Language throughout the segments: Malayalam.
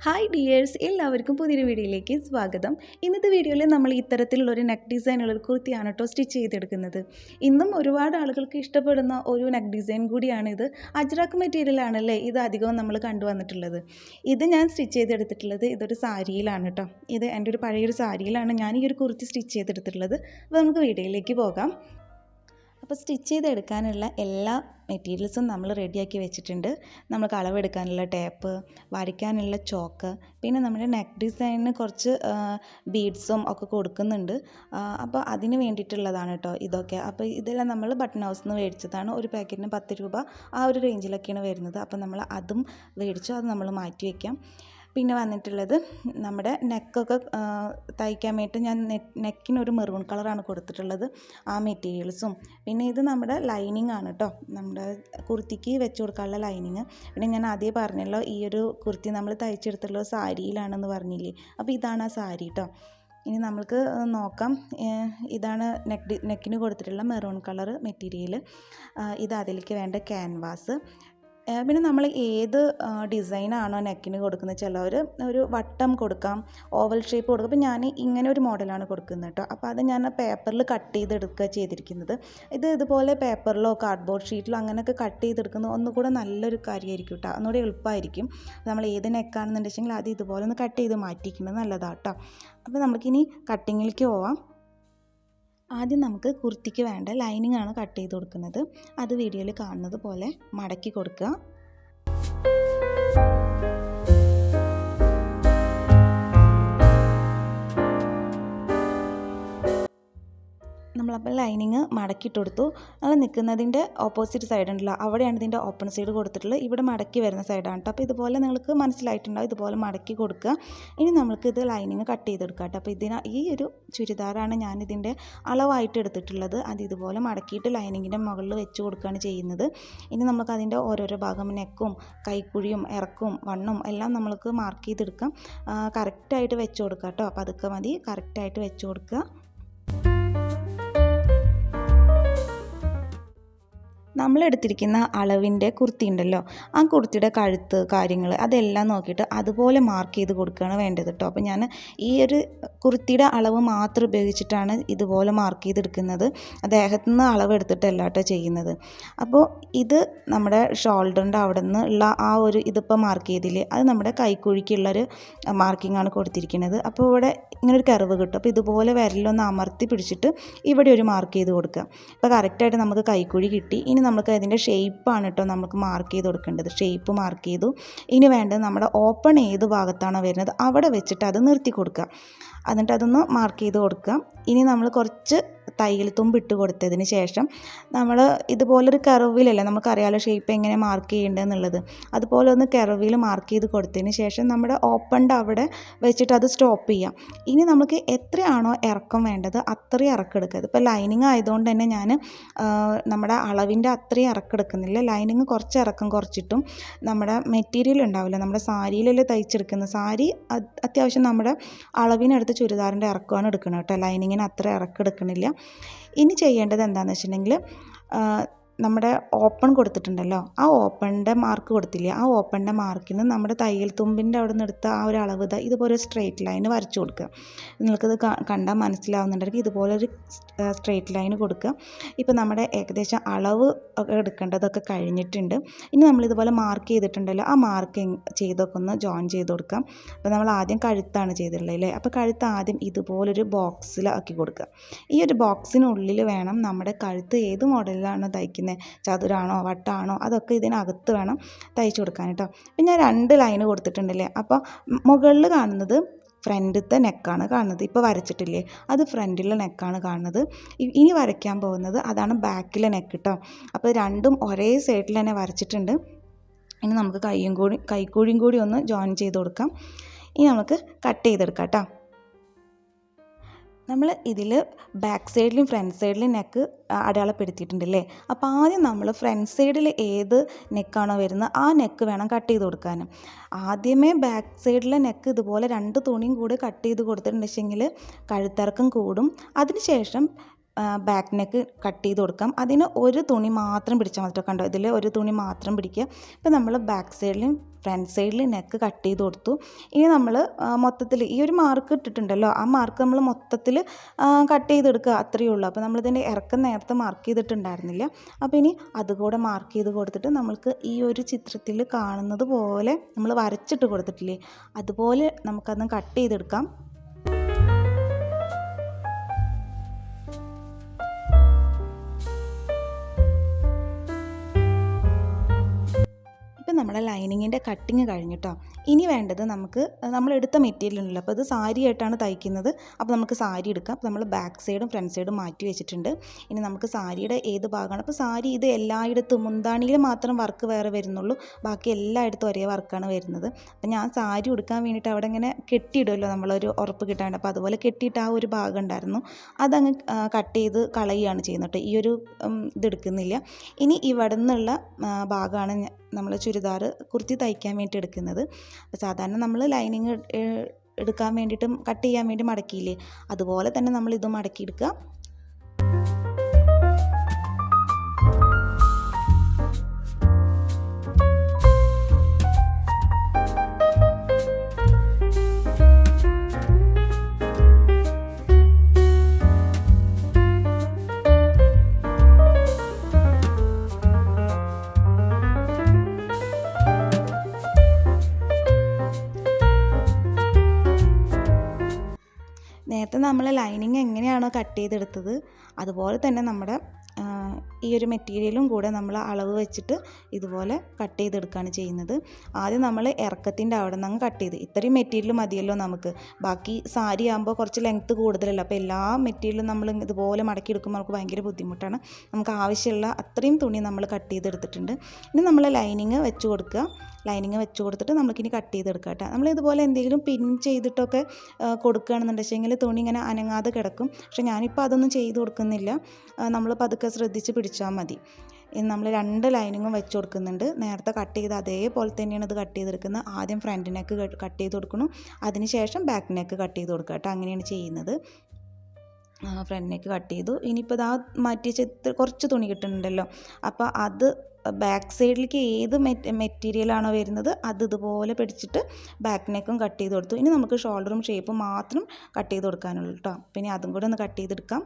ഹായ് ഡിയേഴ്സ്, എല്ലാവർക്കും പുതിയൊരു വീഡിയോയിലേക്ക് സ്വാഗതം. ഇന്നത്തെ വീഡിയോയിൽ നമ്മൾ ഇത്തരത്തിലുള്ളൊരു നെക്ക് ഡിസൈനുള്ളൊരു കുർത്തിയാണ് കേട്ടോ സ്റ്റിച്ച് ചെയ്തെടുക്കുന്നത്. ഇന്നും ഒരുപാട് ആളുകൾക്ക് ഇഷ്ടപ്പെടുന്ന ഒരു നെക്ക് ഡിസൈൻ കൂടിയാണിത്. അജ്രക്ക് മെറ്റീരിയലാണല്ലേ ഇത് അധികവും നമ്മൾ കണ്ടുവന്നിട്ടുള്ളത്. ഇത് ഞാൻ സ്റ്റിച്ച് ചെയ്തെടുത്തിട്ടുള്ളത് ഇതൊരു സാരിയിലാണ് കേട്ടോ. ഇത് എൻ്റെ ഒരു പഴയൊരു സാരിയിലാണ് ഞാൻ ഈ ഒരു കുർത്തി സ്റ്റിച്ച് ചെയ്തെടുത്തിട്ടുള്ളത്. അപ്പോൾ നമുക്ക് വീഡിയോയിലേക്ക് പോകാം. അപ്പോൾ സ്റ്റിച്ച് ചെയ്തെടുക്കാനുള്ള എല്ലാ മെറ്റീരിയൽസും നമ്മൾ റെഡിയാക്കി വെച്ചിട്ടുണ്ട്. നമുക്ക് അളവെടുക്കാനുള്ള ടേപ്പ്, വരയ്ക്കാനുള്ള ചോക്ക്, പിന്നെ നമ്മുടെ നെക്ക് ഡിസൈനിന് കുറച്ച് ബീഡ്സും ഒക്കെ കൊടുക്കുന്നുണ്ട്. അപ്പോൾ അതിന് വേണ്ടിയിട്ടുള്ളതാണ് കേട്ടോ ഇതൊക്കെ. അപ്പോൾ ഇതെല്ലാം നമ്മൾ ബട്ടൺ ഹൗസിൽ നിന്ന് മേടിച്ചതാണ്. ഒരു പാക്കറ്റിന് 10 രൂപ ആ ഒരു റേഞ്ചിലൊക്കെയാണ് വരുന്നത്. അപ്പോൾ നമ്മൾ അതും മേടിച്ചു, അത് നമ്മൾ മാറ്റി വയ്ക്കാം. പിന്നെ വന്നിട്ടുള്ളത് നമ്മുടെ നെക്കൊക്കെ തയ്ക്കാൻ വേണ്ടിയിട്ട് ഞാൻ നെക്കിനൊരു മെറൂൺ കളറാണ് കൊടുത്തിട്ടുള്ളത്, ആ മെറ്റീരിയൽസും. പിന്നെ ഇത് നമ്മുടെ ലൈനിങ് ആണ് കേട്ടോ, നമ്മുടെ കുർത്തിക്ക് വെച്ച് കൊടുക്കാനുള്ള ലൈനിങ്. പിന്നെ ഞാൻ ആദ്യം പറഞ്ഞല്ലോ ഈ ഒരു കുർത്തി നമ്മൾ തയ്ച്ചെടുത്തുള്ളത് സാരിയിലാണെന്ന് പറഞ്ഞില്ലേ. അപ്പോൾ ഇതാണ് ആ സാരി കേട്ടോ. ഇനി നമുക്ക് നോക്കാം. ഇതാണ് നെക്കിന് കൊടുത്തിട്ടുള്ള മെറൂൺ കളർ മെറ്റീരിയൽ. ഇത് അതിലേക്ക് വേണ്ട ക്യാൻവാസ്. പിന്നെ നമ്മൾ ഏത് ഡിസൈനാണോ നെക്കിന് കൊടുക്കുന്നത്, ചിലവർ ഒരു വട്ടം കൊടുക്കാം, ഓവൽ ഷേപ്പ് കൊടുക്കാം. അപ്പോൾ ഞാൻ ഇങ്ങനെ ഒരു മോഡലാണ് കൊടുക്കുന്നത് കേട്ടോ. അപ്പോൾ അത് ഞാൻ പേപ്പറിൽ കട്ട് ചെയ്തെടുക്കുക ചെയ്തിരിക്കുന്നത്. ഇതുപോലെ പേപ്പറിലോ കാർഡ്ബോർഡ് ഷീറ്റിലോ അങ്ങനെയൊക്കെ കട്ട് ചെയ്തെടുക്കുന്നത് ഒന്നുകൂടെ നല്ലൊരു കാര്യമായിരിക്കും കേട്ടോ, ഒന്നുകൂടെ എളുപ്പമായിരിക്കും. നമ്മൾ ഏത് നെക്കാണെന്നുണ്ടെങ്കിൽ അത് ഇതുപോലെ ഒന്ന് കട്ട് ചെയ്ത് മാറ്റിക്കുന്നത് നല്ലതാണ് കേട്ടോ. അപ്പോൾ നമുക്കിനി കട്ടിങ്ങിലേക്ക് പോവാം. ആദ്യം നമുക്ക് കുർത്തിക്ക് വേണ്ട ലൈനിങ് ആണ് കട്ട് ചെയ്ത് കൊടുക്കുന്നത്. അത് വീഡിയോയിൽ കാണുന്നത് പോലെ മടക്കി കൊടുക്കുക. നമ്മളപ്പോൾ ലൈനിങ് മടക്കിയിട്ട് കൊടുത്തു. നമ്മൾ നിൽക്കുന്നതിൻ്റെ ഓപ്പോസിറ്റ് സൈഡ് ഉണ്ടല്ലോ, അവിടെയാണ് ഇതിൻ്റെ ഓപ്പൺ സൈഡ് കൊടുത്തിട്ടുള്ളത്. ഇവിടെ മടക്കി വരുന്ന സൈഡാണ് കേട്ടോ. അപ്പോൾ ഇതുപോലെ നിങ്ങൾക്ക് മനസ്സിലായിട്ടുണ്ടാവും, ഇതുപോലെ മടക്കി കൊടുക്കുക. ഇനി നമുക്ക് ഇത് ലൈനിങ് കട്ട് ചെയ്തെടുക്കാം കേട്ടോ. അപ്പോൾ ഈ ഒരു ചുരിദാറാണ് ഞാനിതിൻ്റെ അളവായിട്ട് എടുത്തിട്ടുള്ളത്. അത് ഇതുപോലെ മടക്കിയിട്ട് ലൈനിങ്ങിൻ്റെ മുകളിൽ വെച്ച് കൊടുക്കുകയാണ് ചെയ്യുന്നത്. ഇനി നമുക്ക് അതിൻ്റെ ഓരോരോ ഭാഗം, നെക്കും കൈക്കുഴിയും ഇറക്കും വണ്ണും എല്ലാം നമ്മൾക്ക് മാർക്ക് ചെയ്തെടുക്കാം. കറക്റ്റായിട്ട് വെച്ച് കൊടുക്കുക കേട്ടോ. അപ്പോൾ അതൊക്കെ മതി, കറക്റ്റായിട്ട് വെച്ച് കൊടുക്കുക. നമ്മളെടുത്തിരിക്കുന്ന അളവിൻ്റെ കുർത്തി ഉണ്ടല്ലോ, ആ കുർത്തിയുടെ കഴുത്ത് കാര്യങ്ങൾ അതെല്ലാം നോക്കിയിട്ട് അതുപോലെ മാർക്ക് ചെയ്ത് കൊടുക്കുകയാണ് വേണ്ടത് കേട്ടോ. അപ്പോൾ ഞാൻ ഈ ഒരു കുർത്തിയുടെ അളവ് മാത്രം ഉപയോഗിച്ചിട്ടാണ് ഇതുപോലെ മാർക്ക് ചെയ്തെടുക്കുന്നത്. ദേഹത്തു നിന്ന് അളവ് എടുത്തിട്ടല്ല കേട്ടോ ചെയ്യുന്നത്. അപ്പോൾ ഇത് നമ്മുടെ ഷോൾഡറിൻ്റെ അവിടെ നിന്ന് ഉള്ള ആ ഒരു ഇതിപ്പോൾ മാർക്ക് ചെയ്തില്ലേ, അത് നമ്മുടെ കൈക്കുഴിക്കുള്ളൊരു മാർക്കിംഗ് ആണ് കൊടുത്തിരിക്കുന്നത്. അപ്പോൾ ഇവിടെ ഇങ്ങനൊരു കർവ് കിട്ടും. അപ്പോൾ ഇതുപോലെ വിരലൊന്ന് അമർത്തി പിടിച്ചിട്ട് ഇവിടെ ഒരു മാർക്ക് ചെയ്ത് കൊടുക്കുക. അപ്പോൾ കറക്റ്റായിട്ട് നമുക്ക് കൈക്കുഴി കിട്ടി. ഇനി നമുക്ക് അതിൻ്റെ ഷേപ്പാണ് കേട്ടോ നമുക്ക് മാർക്ക് ചെയ്ത് കൊടുക്കേണ്ടത്. ഷേപ്പ് മാർക്ക് ചെയ്തു. ഇനി വേണ്ടത് നമ്മുടെ ഓപ്പൺ ഏത് ഭാഗത്താണോ വരുന്നത് അവിടെ വെച്ചിട്ട് അത് നിർത്തി കൊടുക്കുക. എന്നിട്ട് അതൊന്ന് മാർക്ക് ചെയ്ത് കൊടുക്കുക. ഇനി നമ്മൾ കുറച്ച് തയ്യൽ തുമ്പ് ഇട്ട് കൊടുത്തതിന് ശേഷം നമ്മൾ ഇതുപോലൊരു കർവിലല്ലേ, നമുക്കറിയാലോ ഷേപ്പ് എങ്ങനെ മാർക്ക് ചെയ്യേണ്ടതെന്നുള്ളത്. അതുപോലെ ഒന്ന് കർവിൽ മാർക്ക് ചെയ്ത് കൊടുത്തതിന് ശേഷം നമ്മുടെ ഓപ്പണിൻ്റെ അവിടെ വെച്ചിട്ട് അത് സ്റ്റോപ്പ് ചെയ്യാം. ഇനി നമുക്ക് എത്രയാണോ ഇറക്കം വേണ്ടത് അത്രയും ഇറക്കം എടുക്കുക. ഇപ്പോൾ ലൈനിങ് ആയതുകൊണ്ട് തന്നെ ഞാൻ നമ്മുടെ അളവിൻ്റെ അത്രയും ഇറക്കം എടുക്കുന്നില്ല. ലൈനിങ് കുറച്ച് ഇറക്കം കുറച്ചിട്ടും നമ്മുടെ മെറ്റീരിയൽ ഉണ്ടാവില്ല, നമ്മുടെ സാരിയിലല്ലേ തയ്ച്ചെടുക്കുന്നത്. സാരി അത്യാവശ്യം നമ്മുടെ അളവിനടുത്ത് ചുരിദാറിൻ്റെ ഇറക്കമാണ് എടുക്കുന്നത് കേട്ടോ. ലൈനിങ്ങിന് അത്ര ഇറക്കം എടുക്കണില്ല. ഇനി ചെയ്യേണ്ടത് എന്താണെന്ന് വെച്ചിട്ടുണ്ടെങ്കിൽ നമ്മുടെ ഓപ്പൺ കൊടുത്തിട്ടുണ്ടല്ലോ, ആ ഓപ്പണിൻ്റെ മാർക്ക് കൊടുത്തില്ലേ, ആ ഓപ്പണിൻ്റെ മാർക്കിൽ നിന്ന് നമ്മുടെ തയ്യൽ തുമ്പിൻ്റെ അവിടെ നിന്ന് എടുത്ത ആ ഒരു അളവ് ഇതുപോലെ സ്ട്രെയിറ്റ് ലൈൻ വരച്ചു കൊടുക്കുക. നിങ്ങൾക്കിത് കണ്ടാൽ മനസ്സിലാവുന്നുണ്ടെങ്കിൽ ഇതുപോലെ ഒരു സ്ട്രെയിറ്റ് ലൈൻ കൊടുക്കുക. ഇപ്പോൾ നമ്മുടെ ഏകദേശം അളവ് എടുക്കേണ്ടതൊക്കെ കഴിഞ്ഞിട്ടുണ്ട്. ഇനി നമ്മളിതുപോലെ മാർക്ക് ചെയ്തിട്ടുണ്ടല്ലോ, ആ മാർക്ക് ചെയ്തൊക്കെ ഒന്ന് ജോയിൻ ചെയ്ത് കൊടുക്കാം. അപ്പോൾ നമ്മൾ ആദ്യം കഴുത്താണ് ചെയ്തിട്ടുള്ളത് അല്ലേ. അപ്പോൾ കഴുത്ത് ആദ്യം ഇതുപോലൊരു ബോക്സിലാക്കി കൊടുക്കുക. ഈ ഒരു ബോക്സിനുള്ളിൽ വേണം നമ്മുടെ കഴുത്ത് ഏത് മോഡലിലാണോ തയ്ക്കുന്നത്, ചതുരാണോ വട്ടാണോ അതൊക്കെ ഇതിനകത്ത് വേണം തയ്ച്ചു കൊടുക്കാൻ കേട്ടോ. പിന്നെ ഞാൻ 2 ലൈന് കൊടുത്തിട്ടുണ്ടല്ലേ. അപ്പോൾ മുകളിൽ കാണുന്നത് ഫ്രണ്ടിലത്തെ നെക്കാണ് കാണുന്നത്. ഇപ്പോൾ വരച്ചിട്ടില്ലേ, അത് ഫ്രണ്ടിലെ നെക്കാണ് കാണുന്നത്. ഇനി വരയ്ക്കാൻ പോകുന്നത് അതാണ് ബാക്കിലെ നെക്ക് കേട്ടോ. അപ്പോൾ രണ്ടും ഒരേ സൈഡിൽ തന്നെ വരച്ചിട്ടുണ്ട്. ഇനി നമുക്ക് കൈക്കുഴിയും കൂടി ഒന്ന് ജോയിൻ ചെയ്ത് കൊടുക്കാം. ഇനി നമുക്ക് കട്ട് ചെയ്തെടുക്കാം കേട്ടോ. നമ്മൾ ഇതിൽ ബാക്ക് സൈഡിലും ഫ്രണ്ട് സൈഡിലും നെക്ക് അടയാളപ്പെടുത്തിയിട്ടുണ്ടല്ലേ. അപ്പോൾ ആദ്യം നമ്മൾ ഫ്രണ്ട് സൈഡിൽ ഏത് നെക്കാണോ വരുന്നത് ആ നെക്ക് വേണം കട്ട് ചെയ്ത് കൊടുക്കാനും. ആദ്യമേ ബാക്ക് സൈഡിലെ നെക്ക് ഇതുപോലെ 2 തുണിയും കൂടെ കട്ട് ചെയ്ത് കൊടുത്തിട്ടുണ്ടെങ്കിൽ കഴുത്തിറക്കം കൂടും. അതിനുശേഷം ബാക്ക് നെക്ക് കട്ട് ചെയ്ത് കൊടുക്കാം. അതിന് ഒരു തുണി മാത്രം പിടിച്ചാൽ മതി. കണ്ടോ, ഇതിൽ ഒരു തുണി മാത്രം പിടിക്കുക. ഇപ്പോൾ നമ്മൾ ബാക്ക് സൈഡിലും ഫ്രണ്ട് സൈഡിൽ നെക്ക് കട്ട് ചെയ്ത് കൊടുത്തു. ഇനി നമ്മൾ മൊത്തത്തിൽ ഈ ഒരു മാർക്ക് ഇട്ടിട്ടുണ്ടല്ലോ, ആ മാർക്ക് നമ്മൾ മൊത്തത്തിൽ കട്ട് ചെയ്തെടുക്കുക, അത്രയേ ഉള്ളൂ. അപ്പോൾ നമ്മളിതിൻ്റെ ഇറക്കം നേരത്തെ മാർക്ക് ചെയ്തിട്ടുണ്ടായിരുന്നില്ല. അപ്പോൾ ഇനി അതുകൂടെ മാർക്ക് ചെയ്ത് കൊടുത്തിട്ട് നമ്മൾക്ക് ഈ ഒരു ചിത്രത്തിൽ കാണുന്നത് പോലെ നമ്മൾ വരച്ചിട്ട് കൊടുത്തിട്ടില്ലേ, അതുപോലെ നമുക്കത് കട്ട് ചെയ്തെടുക്കാം. ഇപ്പം നമ്മുടെ ലൈനിങ്ങിൻ്റെ കട്ടിങ് കഴിഞ്ഞിട്ടോ. ഇനി വേണ്ടത് നമുക്ക് നമ്മളെടുത്ത മെറ്റീരിയൽ ഉണ്ടല്ലോ, അപ്പോൾ ഇത് സാരി ആയിട്ടാണ് തയ്ക്കുന്നത്. അപ്പോൾ നമുക്ക് സാരി എടുക്കാം. അപ്പോൾ നമ്മൾ ബാക്ക് സൈഡും ഫ്രണ്ട് സൈഡും മാറ്റി വെച്ചിട്ടുണ്ട്. ഇനി നമുക്ക് സാരിയുടെ ഏത് ഭാഗമാണ്, അപ്പോൾ സാരി ഇത് എല്ലായിടത്തും മുന്താണിയിൽ മാത്രം വർക്ക് വേറെ വരുന്നുള്ളൂ, ബാക്കി എല്ലായിടത്തും ഒരേ വർക്കാണ് വരുന്നത്. അപ്പോൾ ഞാൻ സാരി ഉടുക്കാൻ വേണ്ടിയിട്ട് അവിടെ ഇങ്ങനെ കെട്ടിയിടുമല്ലോ നമ്മളൊരു ഉറപ്പ് കിട്ടാൻ, അപ്പോൾ അതുപോലെ കെട്ടിയിട്ട് ആ ഒരു ഭാഗം ഉണ്ടായിരുന്നു, അതങ്ങ് കട്ട് ചെയ്ത് കളയുകയാണ് ചെയ്യുന്നത് കേട്ടോ. ഈ ഒരു ഇതെടുക്കുന്നില്ല. ഇനി ഇവിടെ നിന്നുള്ള ഭാഗമാണ് നമ്മൾ ചുരിദാർ കുർത്തി തയ്ക്കാൻ വേണ്ടി എടുക്കുന്നത്. അപ്പോൾ സാധാരണ നമ്മൾ ലൈനിങ് എടുക്കാൻ വേണ്ടിയിട്ടും കട്ട് ചെയ്യാൻ വേണ്ടി മടക്കിയില്ലേ, അതുപോലെ തന്നെ നമ്മൾ ഇതും മടക്കിയെടുക്കുക. നേരത്തെ നമ്മൾ ലൈനിങ് എങ്ങനെയാണോ കട്ട് ചെയ്തെടുത്തത് അതുപോലെ തന്നെ നമ്മുടെ ഈ ഒരു മെറ്റീരിയലും കൂടെ നമ്മൾ അളവ് വെച്ചിട്ട് ഇതുപോലെ കട്ട് ചെയ്തെടുക്കുകയാണ് ചെയ്യുന്നത്. ആദ്യം നമ്മൾ ഇറക്കത്തിൻ്റെ അവിടെ നിന്ന് കട്ട് ചെയ്ത്, ഇത്രയും മെറ്റീരിയൽ മതിയല്ലോ നമുക്ക്, ബാക്കി സാരി ആകുമ്പോൾ കുറച്ച് ലെങ്ത്ത് കൂടുതലല്ലോ, അപ്പോൾ എല്ലാ മെറ്റീരിയലും നമ്മൾ ഇതുപോലെ മടക്കിയെടുക്കുമ്പോൾ നമുക്ക് ഭയങ്കര ബുദ്ധിമുട്ടാണ്. നമുക്ക് ആവശ്യമുള്ള അത്രയും തുണി നമ്മൾ കട്ട് ചെയ്തെടുത്തിട്ടുണ്ട്. ഇനി നമ്മൾ ലൈനിങ് വെച്ച് കൊടുക്കുക. ലൈനിങ് വെച്ച് കൊടുത്തിട്ട് നമുക്കിനി കട്ട് ചെയ്തെടുക്കാം കേട്ടോ. നമ്മൾ ഇതുപോലെ എന്തെങ്കിലും പിൻ ചെയ്തിട്ടൊക്കെ കൊടുക്കുകയാണെന്നുണ്ടെങ്കിൽ തുണി ഇങ്ങനെ അനങ്ങാതെ കിടക്കും. പക്ഷേ ഞാനിപ്പോൾ അതൊന്നും ചെയ്ത് കൊടുക്കുന്നില്ല, നമ്മൾ പതുക്കെ ശ്രദ്ധിച്ച് പിടിച്ചാൽ മതി. നമ്മൾ 2 ലൈനിങ്ങും വെച്ച് കൊടുക്കുന്നുണ്ട്. നേരത്തെ കട്ട് ചെയ്ത് അതേപോലെ തന്നെയാണ് ഇത് കട്ട് ചെയ്തെടുക്കുന്നത്. ആദ്യം ഫ്രണ്ട് നെക്ക് കട്ട് ചെയ്ത് കൊടുക്കണം, അതിനുശേഷം ബാക്ക് നെക്ക് കട്ട് ചെയ്ത് കൊടുക്കുക കേട്ടോ. അങ്ങനെയാണ് ചെയ്യുന്നത്. ഫ്രണ്ട് നെക്ക് കട്ട് ചെയ്തു. ഇനിയിപ്പോൾ ഇതാ മാറ്റി വെച്ച് കുറച്ച് തുണി കിട്ടുന്നുണ്ടല്ലോ, അപ്പോൾ അത് ബാക്ക് സൈഡിലേക്ക് ഏത് മെറ്റീരിയലാണോ വരുന്നത് അത് ഇതുപോലെ പിടിച്ചിട്ട് ബാക്ക് നെക്കും കട്ട് ചെയ്ത് കൊടുത്തു. ഇനി നമുക്ക് ഷോൾഡറും ഷേപ്പും മാത്രം കട്ട് ചെയ്ത് കൊടുക്കാനുള്ളൂ കേട്ടോ. പിന്നെ അതും കൂടെ ഒന്ന് കട്ട് ചെയ്തെടുക്കാം.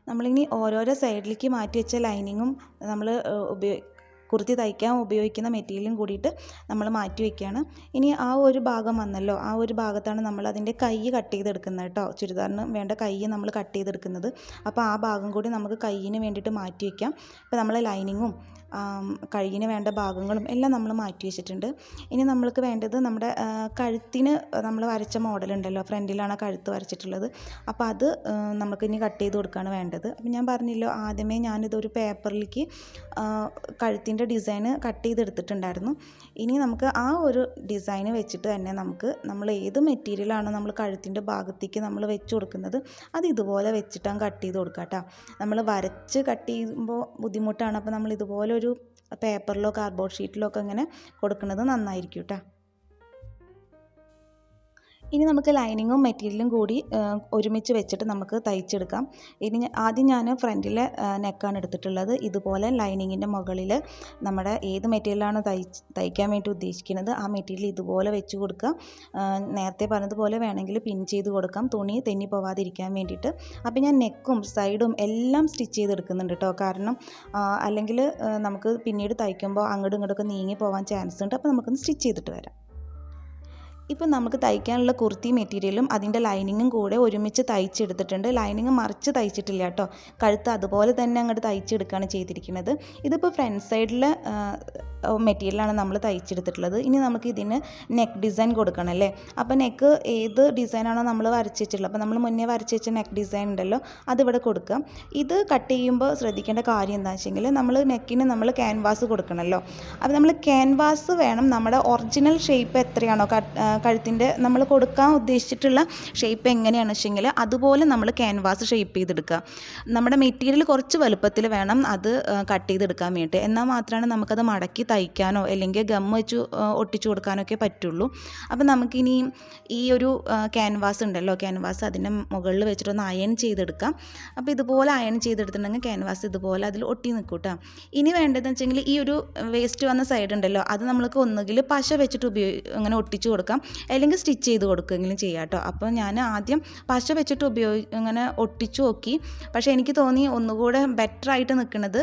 നമ്മളിനി ഓരോരോ സൈഡിലേക്ക് മാറ്റി വെച്ച ലൈനിങ്ങും നമ്മൾ കുർത്തി തയ്ക്കാൻ ഉപയോഗിക്കുന്ന മെറ്റീരിയലും കൂടിയിട്ട് നമ്മൾ മാറ്റി വയ്ക്കുകയാണ്. ഇനി ആ ഒരു ഭാഗം വന്നല്ലോ, ആ ഒരു ഭാഗത്താണ് നമ്മൾ അതിൻ്റെ കൈ കട്ട് ചെയ്തെടുക്കുന്നത് കേട്ടോ. ചുരിദാറിന് വേണ്ട കൈ നമ്മൾ കട്ട് ചെയ്തെടുക്കുന്നത്. അപ്പോൾ ആ ഭാഗം കൂടി നമുക്ക് കൈയിന് വേണ്ടിയിട്ട് മാറ്റി വയ്ക്കാം. ഇപ്പോൾ നമ്മൾ ലൈനിങ്ങും കഴുകിന് വേണ്ട ഭാഗങ്ങളും എല്ലാം നമ്മൾ മാറ്റി വെച്ചിട്ടുണ്ട്. ഇനി നമ്മൾക്ക് വേണ്ടത് നമ്മുടെ കഴുത്തിന് നമ്മൾ വരച്ച മോഡലുണ്ടല്ലോ, ഫ്രണ്ടിലാണ് കഴുത്ത് വരച്ചിട്ടുള്ളത്, അപ്പോൾ അത് നമുക്കിനി കട്ട് ചെയ്ത് കൊടുക്കുകയാണ് വേണ്ടത്. അപ്പം ഞാൻ പറഞ്ഞല്ലോ ആദ്യമേ ഞാനിതൊരു പേപ്പറിലേക്ക് കഴുത്തിൻ്റെ ഡിസൈന് കട്ട് ചെയ്തെടുത്തിട്ടുണ്ടായിരുന്നു. ഇനി നമുക്ക് ആ ഒരു ഡിസൈന് വെച്ചിട്ട് തന്നെ നമ്മൾ ഏത് മെറ്റീരിയലാണോ നമ്മൾ കഴുത്തിൻ്റെ ഭാഗത്തേക്ക് നമ്മൾ വെച്ച് കൊടുക്കുന്നത് അത് ഇതുപോലെ വെച്ചിട്ടാണ് കട്ട് ചെയ്ത് കൊടുക്കുക കേട്ടോ. നമ്മൾ വരച്ച് കട്ട് ചെയ്യുമ്പോൾ ബുദ്ധിമുട്ടാണ്, അപ്പോൾ നമ്മൾ ഇതുപോലെ ഒരു പേപ്പറിലോ കാർഡ്ബോർഡ് ഷീറ്റിലോ ഒക്കെ ഇങ്ങനെ കൊടുക്കുന്നത് നന്നായിരിക്കും കേട്ടോ. ഇനി നമുക്ക് ലൈനിങ്ങും മെറ്റീരിയലും കൂടി ഒരുമിച്ച് വെച്ചിട്ട് നമുക്ക് തയ്ച്ചെടുക്കാം. ഇനി ആദ്യം ഞാൻ ഫ്രണ്ടിലെ നെക്കാണ് എടുത്തിട്ടുള്ളത്. ഇതുപോലെ ലൈനിങ്ങിൻ്റെ മുകളിൽ നമ്മുടെ ഏത് മെറ്റീരിയലാണ് തയ്ക്കാൻ വേണ്ടി ഉദ്ദേശിക്കുന്നത് ആ മെറ്റീരിയൽ ഇതുപോലെ വെച്ച് കൊടുക്കുക. നേരത്തെ പറഞ്ഞതുപോലെ വേണമെങ്കിൽ പിൻ ചെയ്ത് കൊടുക്കാം, തുണി തെന്നി പോവാതിരിക്കാൻ വേണ്ടിയിട്ട്. അപ്പോൾ ഞാൻ നെക്കും സൈഡും എല്ലാം സ്റ്റിച്ച് ചെയ്തെടുക്കുന്നുണ്ട് കേട്ടോ. കാരണം അല്ലെങ്കിൽ നമുക്ക് പിന്നീട് തയ്ക്കുമ്പോൾ അങ്ങോട്ടും ഇങ്ങോട്ടൊക്കെ നീങ്ങി പോകാൻ ചാൻസ് ഉണ്ട്. അപ്പോൾ നമുക്കൊന്ന് സ്റ്റിച്ച് ചെയ്തിട്ട് വരാം. ഇപ്പം നമുക്ക് തയ്ക്കാനുള്ള കുർത്തി മെറ്റീരിയലും അതിൻ്റെ ലൈനിങ്ങും കൂടെ ഒരുമിച്ച് തയ്ച്ചെടുത്തിട്ടുണ്ട്. ലൈനിങ് മറിച്ച് തയ്ച്ചിട്ടില്ല കേട്ടോ, കഴുത്ത് അതുപോലെ തന്നെ അങ്ങോട്ട് തയ്ച്ചെടുക്കുകയാണ് ചെയ്തിരിക്കുന്നത്. ഇതിപ്പോൾ ഫ്രണ്ട് സൈഡിൽ മെറ്റീരിയലാണ് നമ്മൾ തയ്ച്ചെടുത്തിട്ടുള്ളത്. ഇനി നമുക്ക് ഇതിന് നെക്ക് ഡിസൈൻ കൊടുക്കണം അല്ലേ. അപ്പോൾ നെക്ക് ഏത് ഡിസൈനാണോ നമ്മൾ വരച്ച് വെച്ചിട്ടുള്ളത്, അപ്പോൾ നമ്മൾ മുന്നേ വരച്ച് വെച്ച നെക്ക് ഡിസൈൻ ഉണ്ടല്ലോ അതിവിടെ കൊടുക്കുക. ഇത് കട്ട് ചെയ്യുമ്പോൾ ശ്രദ്ധിക്കേണ്ട കാര്യം എന്താണെന്ന് വെച്ചെങ്കിൽ നമ്മൾ നെക്കിന് നമ്മൾ ക്യാൻവാസ് കൊടുക്കണമല്ലോ. അപ്പോൾ നമ്മൾ ക്യാൻവാസ് വേണം നമ്മുടെ ഒറിജിനൽ ഷേപ്പ് എത്രയാണോ കഴുത്തിൻ്റെ നമ്മൾ കൊടുക്കാൻ ഉദ്ദേശിച്ചിട്ടുള്ള ഷേപ്പ് എങ്ങനെയാണെന്ന് വെച്ചെങ്കിൽ അതുപോലെ നമ്മൾ ക്യാൻവാസ് ഷേപ്പ് ചെയ്തെടുക്കുക. നമ്മുടെ മെറ്റീരിയൽ കുറച്ച് വലുപ്പത്തിൽ വേണം അത് കട്ട് ചെയ്തെടുക്കാൻ വേണ്ടിയിട്ട്. എന്നാൽ മാത്രമാണ് നമുക്കത് മടക്കി തയ്ക്കാനോ അല്ലെങ്കിൽ ഗം വെച്ച് ഒട്ടിച്ചു കൊടുക്കാനോ ഒക്കെ പറ്റുള്ളൂ. അപ്പോൾ നമുക്കിനി ഈ ഒരു ക്യാൻവാസ് ഉണ്ടല്ലോ, ക്യാൻവാസ് അതിൻ്റെ മുകളിൽ വെച്ചിട്ടൊന്ന് അയൺ ചെയ്തെടുക്കാം. അപ്പോൾ ഇതുപോലെ അയൺ ചെയ്തെടുത്തിട്ടുണ്ടെങ്കിൽ ക്യാൻവാസ് ഇതുപോലെ അതിൽ ഒട്ടി നിൽക്കും കേട്ടോ. ഇനി വേണ്ടതെന്ന് വെച്ചെങ്കിൽ ഈ ഒരു വേസ്റ്റ് വന്ന സൈഡ് ഉണ്ടല്ലോ അത് നമ്മൾക്ക് ഒന്നുകിൽ പശ വെച്ചിട്ട് അങ്ങനെ ഒട്ടിച്ചു കൊടുക്കാം, അല്ലെങ്കിൽ സ്റ്റിച്ച് ചെയ്ത് കൊടുക്കുകയെങ്കിലും ചെയ്യാം കേട്ടോ. അപ്പോൾ ഞാൻ ആദ്യം പശ വെച്ചിട്ട് അങ്ങനെ ഒട്ടിച്ചു നോക്കി. പക്ഷേ എനിക്ക് തോന്നി ഒന്നുകൂടെ ബെറ്ററായിട്ട് നിൽക്കുന്നത്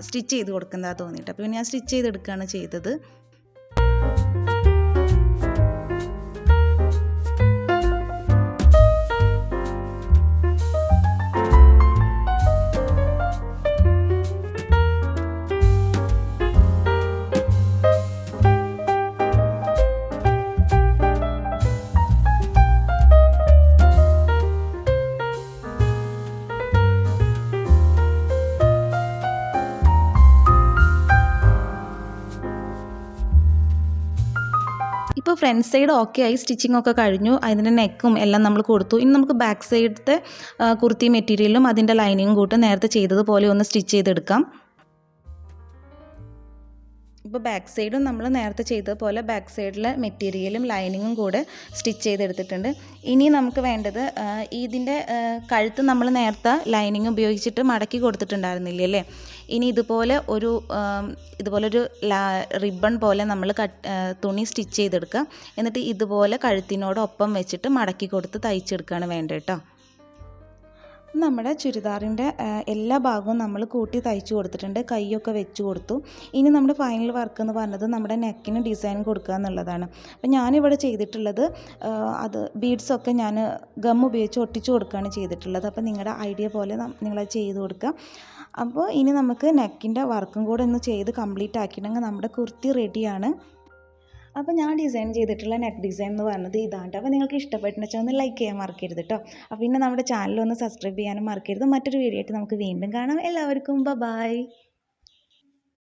സ്റ്റിച്ച് ചെയ്ത് കൊടുക്കുന്നതാണ് തോന്നിയിട്ട്. അപ്പോൾ പിന്നെ ഞാൻ സ്റ്റിച്ച് ചെയ്തെടുക്കുകയാണ് ചെയ്തത്. ഇപ്പോൾ ഫ്രണ്ട് സൈഡ് ഓക്കെ ആയി, സ്റ്റിച്ചിങ് ഒക്കെ കഴിഞ്ഞു, അതിൻ്റെ നെക്കും എല്ലാം നമ്മൾ കൊടുത്തു. ഇനി നമുക്ക് ബാക്ക് സൈഡത്തെ കുർത്തി മെറ്റീരിയലും അതിൻ്റെ ലൈനിങ്ങും കൂട്ട് നേരത്തെ ചെയ്തതുപോലെ ഒന്ന് സ്റ്റിച്ച് ചെയ്തെടുക്കാം. ഇപ്പോൾ ബാക്ക് സൈഡും നമ്മൾ നേരത്തെ ചെയ്തതുപോലെ ബാക്ക് സൈഡിലെ മെറ്റീരിയലും ലൈനിങ്ങും കൂടെ സ്റ്റിച്ച് ചെയ്തെടുത്തിട്ടുണ്ട്. ഇനി നമുക്ക് വേണ്ടത് ഇതിൻ്റെ കഴുത്ത് നമ്മൾ നേരത്തെ ലൈനിങ് ഉപയോഗിച്ചിട്ട് മടക്കി കൊടുത്തിട്ടുണ്ടായിരുന്നില്ലേ അല്ലേ. ഇനി ഇതുപോലൊരു റിബൺ പോലെ നമ്മൾ തുണി സ്റ്റിച്ച് ചെയ്തെടുക്കുക. എന്നിട്ട് ഇതുപോലെ കഴുത്തിനോടൊപ്പം വെച്ചിട്ട് മടക്കി കൊടുത്ത് തയ്ച്ചെടുക്കുകയാണ് വേണ്ടത് കേട്ടോ. നമ്മുടെ ചുരിദാറിൻ്റെ എല്ലാ ഭാഗവും നമ്മൾ കൂട്ടി തയ്ച്ചു കൊടുത്തിട്ടുണ്ട്, കൈയൊക്കെ വെച്ച് കൊടുത്തു. ഇനി നമ്മുടെ ഫൈനൽ വർക്ക് എന്ന് പറഞ്ഞത് നമ്മുടെ നെക്കിന് ഡിസൈൻ കൊടുക്കുക എന്നുള്ളതാണ്. അപ്പം ഞാനിവിടെ ചെയ്തിട്ടുള്ളത് അത് ബീഡ്സൊക്കെ ഞാൻ ഗം ഉപയോഗിച്ച് ഒട്ടിച്ചു കൊടുക്കുകയാണ് ചെയ്തിട്ടുള്ളത്. അപ്പോൾ നിങ്ങളുടെ ഐഡിയ പോലെ നിങ്ങളത് ചെയ്ത് കൊടുക്കുക. അപ്പോൾ ഇനി നമുക്ക് നെക്കിൻ്റെ വർക്കും കൂടെ ഒന്ന് ചെയ്ത് കംപ്ലീറ്റ് ആക്കിയിട്ടുണ്ടെങ്കിൽ നമ്മുടെ കുർത്തി റെഡിയാണ്. അപ്പോൾ ഞാൻ ഡിസൈൻ ചെയ്തിട്ടുള്ള നെക്ക് ഡിസൈൻ എന്ന് പറഞ്ഞത് ഇതാണ്. അപ്പോൾ നിങ്ങൾക്ക് ഇഷ്ടപ്പെട്ടെന്ന് വെച്ചാൽ ഒന്ന് ലൈക്ക് ചെയ്യാൻ മറക്കരുത് കേട്ടോ. അപ്പോൾ പിന്നെ നമ്മുടെ ചാനലൊന്ന് സബ്സ്ക്രൈബ് ചെയ്യാനും മറക്കരുത്. മറ്റൊരു വീഡിയോ ആയിട്ട് നമുക്ക് വീണ്ടും കാണാം. എല്ലാവർക്കും ബൈ.